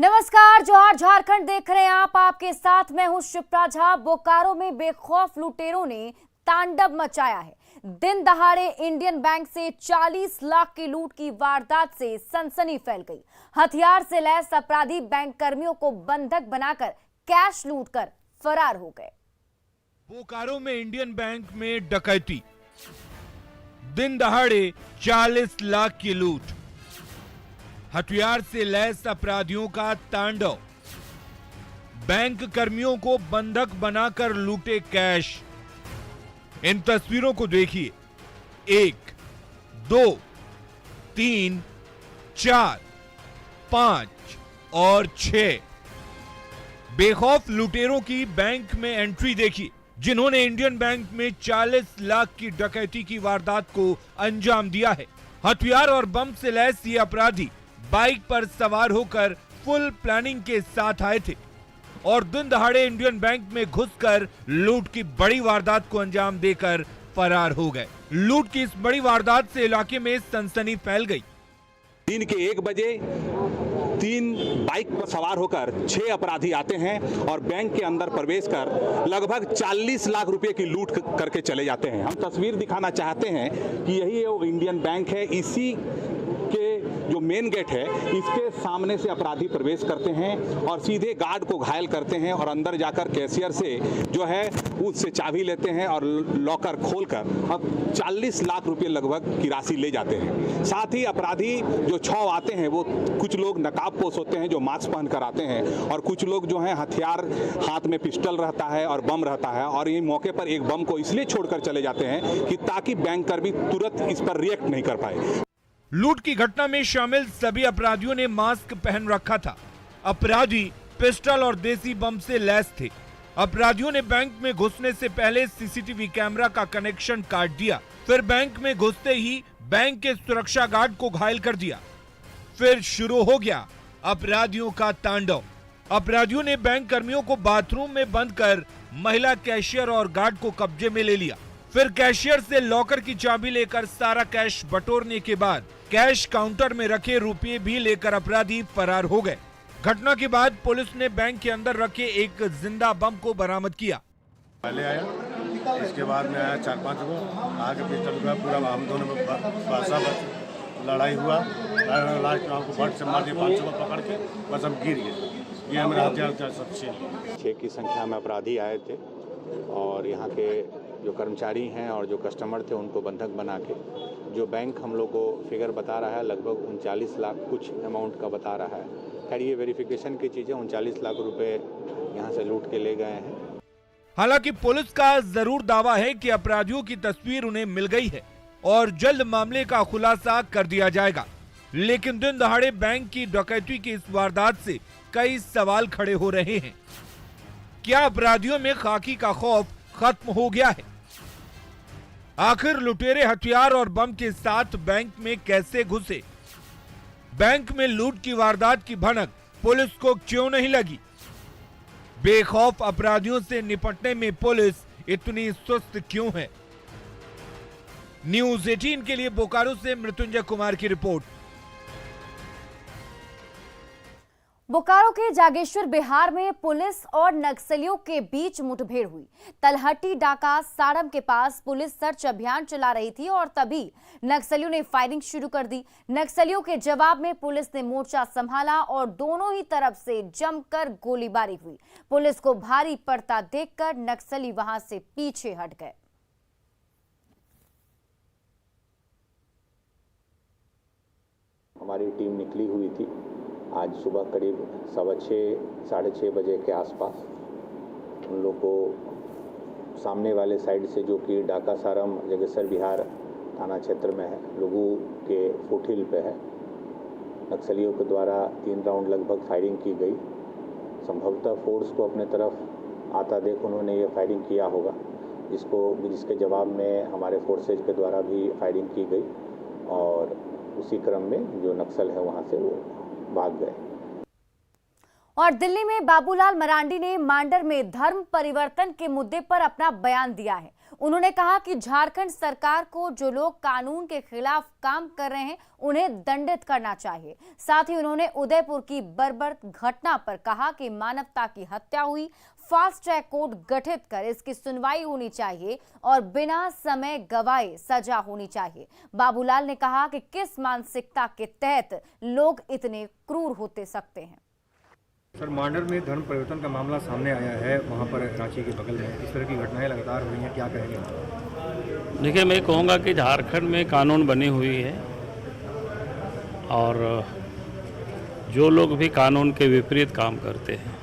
नमस्कार, जोहार झारखंड देख रहे हैं आप। आपके साथ मैं हूं शिप्रा झा। बोकारो में बेखौफ लुटेरों ने तांडव मचाया है। दिन दहाड़े इंडियन बैंक से 40 लाख की लूट की वारदात से सनसनी फैल गई। हथियार से लैस अपराधी बैंक कर्मियों को बंधक बनाकर कैश लूटकर फरार हो गए। बोकारो में इंडियन बैंक में डकैती, दिन दहाड़े 40 लाख की लूट, हथियार से लैस अपराधियों का तांडव, बैंक कर्मियों को बंधक बनाकर लूटे कैश। इन तस्वीरों को देखिए। 1, 2, 3, 4, 5 और 6 बेखौफ लुटेरों की बैंक में एंट्री देखिए, जिन्होंने इंडियन बैंक में 40 लाख की डकैती की वारदात को अंजाम दिया है। हथियार और बम से लैस ये अपराधी बाइक पर सवार होकर फुल प्लानिंग के साथ आए थे और दिन दहाड़े इंडियन बैंक में घुसकर लूट की बड़ी वारदात को अंजाम देकर फरार हो गए। लूट की इस बड़ी वारदात से इलाके में सनसनी फैल गई। दिन के 1 बजे 3 बाइक पर सवार होकर 6 अपराधी आते हैं और बैंक के अंदर प्रवेश कर लगभग 40 लाख रुपए की लूट करके चले जाते हैं। हम तस्वीर दिखाना चाहते हैं कि यही वो इंडियन बैंक है। इसी के जो मेन गेट है, इसके सामने से अपराधी प्रवेश करते हैं और सीधे गार्ड को घायल करते हैं और अंदर जाकर कैशियर से जो है उससे चाबी लेते हैं और लॉकर खोलकर अब 40 लाख रुपए लगभग की राशि ले जाते हैं। साथ ही अपराधी जो 6 आते हैं, वो कुछ लोग नकाबपोश होते हैं जो मास्क पहन कर आते हैं और कुछ लोग जो है हथियार, हाथ में पिस्टल रहता है और बम रहता है और ये मौके पर एक बम को इसलिए छोड़कर चले जाते हैं कि ताकि बैंक कर्मी तुरंत इस पर रिएक्ट नहीं कर पाए। लूट की घटना में शामिल सभी अपराधियों ने मास्क पहन रखा था। अपराधी पिस्टल और देसी बम से लैस थे। अपराधियों ने बैंक में घुसने से पहले सीसीटीवी कैमरा का कनेक्शन काट दिया, फिर बैंक में घुसते ही बैंक के सुरक्षा गार्ड को घायल कर दिया। फिर शुरू हो गया अपराधियों का तांडव। अपराधियों ने बैंक कर्मियों को बाथरूम में बंद कर महिला कैशियर और गार्ड को कब्जे में ले लिया। फिर कैशियर से लॉकर की चाबी लेकर सारा कैश बटोरने के बाद कैश काउंटर में रखे रुपये भी लेकर अपराधी फरार हो गए। घटना के बाद पुलिस ने बैंक के अंदर रखे एक जिंदा बम को बरामद किया। पहले आया, इसके बाद में आया 4-5 को आगे पिस्टल का पूरा हम दोनों में लड़ाई हुआ। लास्ट में हमको बट से मार दिया, 5 को पकड़ के बस हम गिर गए। ये हमारा हथियार सब 6 की संख्या में अपराधी आए थे और यहाँ के जो कर्मचारी हैं और जो कस्टमर थे उनको बंधक बना के जो बैंक हम लोग को फिगर बता रहा है लगभग 39 लाख कुछ अमाउंट का बता रहा है। खैर ये वेरिफिकेशन की चीज़ें, 39 लाख रुपए यहाँ से लूट के ले गए हैं। हालांकि पुलिस का जरूर दावा है कि अपराधियों की तस्वीर उन्हें मिल गई है और जल्द मामले का खुलासा कर दिया जाएगा। लेकिन दिन दहाड़े बैंक की डकैती की इस वारदात से कई सवाल खड़े हो रहे हैं। क्या अपराधियों में खाकी का खौफ खत्म हो गया है? आखिर लुटेरे हथियार और बम के साथ बैंक में कैसे घुसे? बैंक में लूट की वारदात की भनक पुलिस को क्यों नहीं लगी? बेखौफ अपराधियों से निपटने में पुलिस इतनी सुस्त क्यों है? न्यूज़ 18 के लिए बोकारो से मृत्युंजय कुमार की रिपोर्ट। बोकारो के जागेश्वर बिहार में पुलिस और नक्सलियों के बीच मुठभेड़ हुई। तलहटी डाका साड़म के पास पुलिस सर्च अभियान चला रही थी और तभी नक्सलियों ने फायरिंग शुरू कर दी। नक्सलियों के जवाब में पुलिस ने मोर्चा संभाला और दोनों ही तरफ से जमकर गोलीबारी हुई। पुलिस को भारी पड़ता देखकर नक्सली वहां से पीछे हट गए। हमारी टीम निकली हुई थी आज सुबह करीब 6:15 साढ़े 6 बजे के आसपास। उन लोग को सामने वाले साइड से, जो कि डाका सारम जागेश्वर बिहार थाना क्षेत्र में है, लोगों के फुटहिल पे है, नक्सलियों के द्वारा 3 राउंड लगभग फायरिंग की गई। संभवतः फोर्स को अपने तरफ आता देख उन्होंने ये फायरिंग किया होगा, जिसके जवाब में हमारे फोर्सेज के द्वारा भी फायरिंग की गई और उसी क्रम में जो नक्सल है वहाँ से वो भाग गए। और दिल्ली में बाबूलाल मरांडी ने मांडर में धर्म परिवर्तन के मुद्दे पर अपना बयान दिया है। उन्होंने कहा कि झारखंड सरकार को जो लोग कानून के खिलाफ काम कर रहे हैं उन्हें दंडित करना चाहिए। साथ ही उन्होंने उदयपुर की बर्बर घटना पर कहा कि मानवता की हत्या हुई, फास्ट ट्रैक कोर्ट गठित कर इसकी सुनवाई होनी चाहिए और बिना समय गवाए सजा होनी चाहिए। बाबूलाल ने कहा कि किस मानसिकता के तहत लोग इतने क्रूर होते सकते हैं। सर, मांडर में धर्म परिवर्तन का मामला सामने आया है, वहाँ पर रांची के बगल में इस तरह की घटनाएं लगातार हो रही हैं, क्या कहेंगे? देखिए, मैं कहूँगा कि झारखंड में कानून बनी हुई है और जो लोग भी कानून के विपरीत काम करते हैं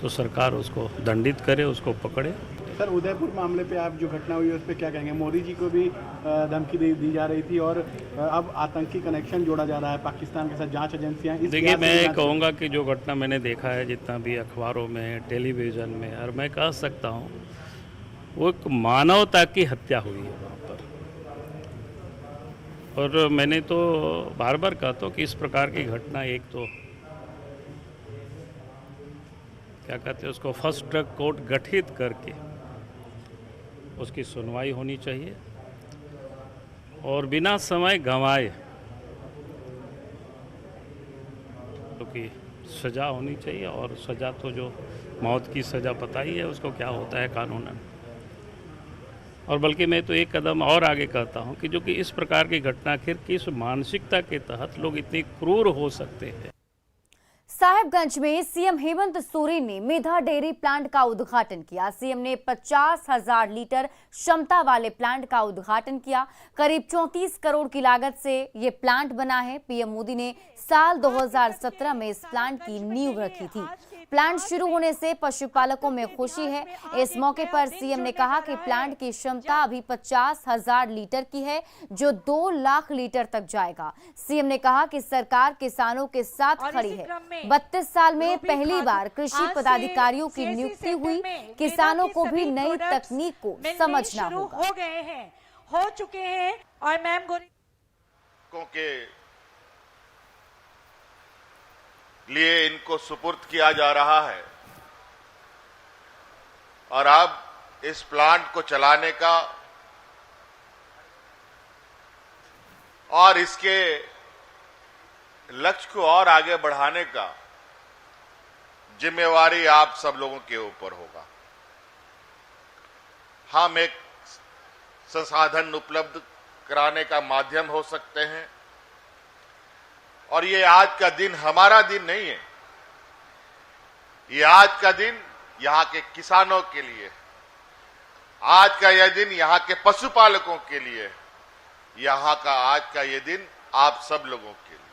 तो सरकार उसको दंडित करे, उसको पकड़े। सर, उदयपुर मामले पे आप जो घटना हुई है उस पर क्या कहेंगे? मोदी जी को भी धमकी दी जा रही थी और अब आतंकी कनेक्शन जोड़ा जा रहा है पाकिस्तान के साथ, जांच एजेंसियां। देखिए, मैं कहूँगा कि जो घटना मैंने देखा है, जितना भी अखबारों में, टेलीविज़न में, और मैं कह सकता हूँ वो एक मानवता की हत्या हुई है वहाँ पर। और मैंने तो बार बार कहता हूँ कि इस प्रकार की घटना, एक तो क्या कहते हैं उसको, फर्स्ट ट्रैक कोर्ट गठित करके उसकी सुनवाई होनी चाहिए और बिना समय गंवाए क्योंकि सज़ा होनी चाहिए। और सज़ा तो जो मौत की सज़ा पता ही है उसको क्या होता है कानूनन। और बल्कि मैं तो एक कदम और आगे कहता हूं कि जो कि इस प्रकार की घटना आखिर किस मानसिकता के तहत लोग इतने क्रूर हो सकते हैं। साहिबगंज में सीएम हेमंत सोरेन ने मेधा डेयरी प्लांट का उद्घाटन किया। सीएम ने 50,000 लीटर क्षमता वाले प्लांट का उद्घाटन किया। करीब 34 करोड़ की लागत से ये प्लांट बना है। पीएम मोदी ने साल 2017 में इस प्लांट की नींव रखी थी। प्लांट शुरू होने से पशुपालकों में खुशी है। इस मौके पर सीएम ने कहा कि प्लांट की क्षमता अभी 50,000 लीटर की है, जो 2 लाख लीटर तक जाएगा। सीएम ने कहा कि सरकार किसानों के साथ खड़ी है। 32 साल में पहली बार कृषि पदाधिकारियों की नियुक्ति हुई। किसानों को भी नई तकनीक को समझना होगा। हो चुके हैं और मैम के लिए इनको सुपुर्द किया जा रहा है और अब इस प्लांट को चलाने का और इसके लक्ष्य को और आगे बढ़ाने का जिम्मेवारी आप सब लोगों के ऊपर होगा। हम एक संसाधन उपलब्ध कराने का माध्यम हो सकते हैं और ये आज का दिन हमारा दिन नहीं है, ये आज का दिन यहां के किसानों के लिए, आज का यह दिन यहां के पशुपालकों के लिए, यहां का आज का ये दिन आप सब लोगों के लिए।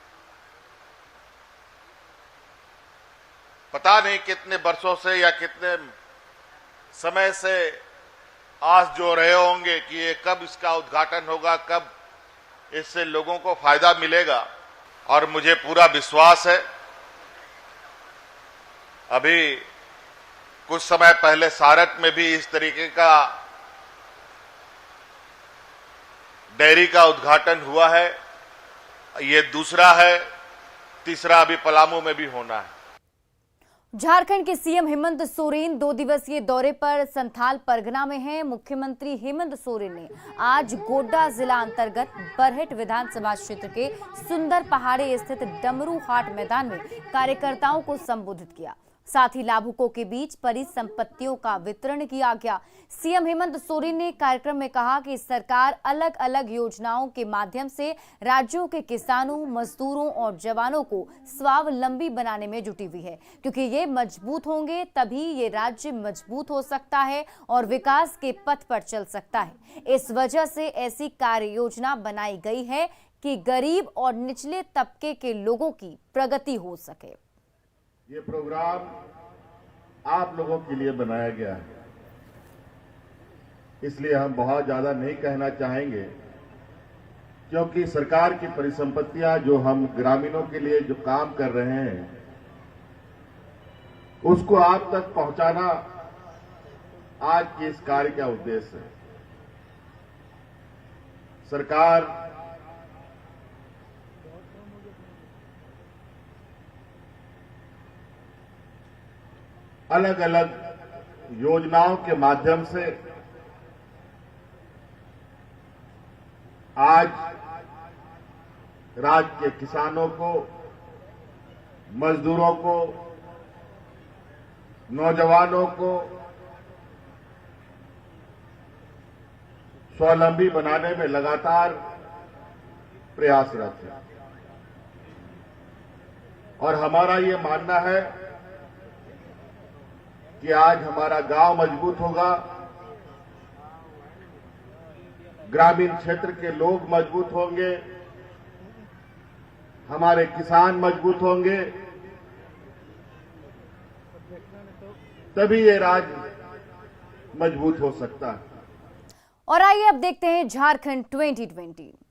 पता नहीं कितने वर्षों से या कितने समय से आस जो रहे होंगे कि ये कब इसका उद्घाटन होगा, कब इससे लोगों को फायदा मिलेगा। और मुझे पूरा विश्वास है, अभी कुछ समय पहले सारट में भी इस तरीके का डेयरी का उद्घाटन हुआ है, ये दूसरा है, तीसरा अभी पलामू में भी होना है। झारखंड के सीएम हेमंत सोरेन 2 दिवसीय दौरे पर संथाल परगना में हैं। मुख्यमंत्री हेमंत सोरेन ने आज गोड्डा जिला अंतर्गत बरहेट विधानसभा क्षेत्र के सुंदर पहाड़ी स्थित डमरू हाट मैदान में कार्यकर्ताओं को संबोधित किया। साथ ही लाभुकों के बीच परिसंपत्तियों का वितरण किया गया। सीएम हेमंत सोरेन ने कार्यक्रम में कहा कि सरकार अलग अलग योजनाओं के माध्यम से राज्यों के किसानों, मजदूरों और जवानों को स्वावलंबी बनाने में जुटी हुई है, क्योंकि ये मजबूत होंगे तभी ये राज्य मजबूत हो सकता है और विकास के पथ पर चल सकता है। इस वजह से ऐसी कार्य योजना बनाई गई है कि गरीब और निचले तबके के लोगों की प्रगति हो सके। ये प्रोग्राम आप लोगों के लिए बनाया गया है, इसलिए हम बहुत ज्यादा नहीं कहना चाहेंगे, क्योंकि सरकार की परिसंपत्तियां जो हम ग्रामीणों के लिए जो काम कर रहे हैं उसको आप तक पहुंचाना आज के इस कार्य का उद्देश्य है। सरकार अलग अलग योजनाओं के माध्यम से आज राज्य के किसानों को, मजदूरों को, नौजवानों को स्वावलंबी बनाने में लगातार प्रयासरत है। और हमारा ये मानना है कि आज हमारा गांव मजबूत होगा, ग्रामीण क्षेत्र के लोग मजबूत होंगे, हमारे किसान मजबूत होंगे, तभी ये राज्य मजबूत हो सकता है। और आइए अब देखते हैं झारखंड 2020।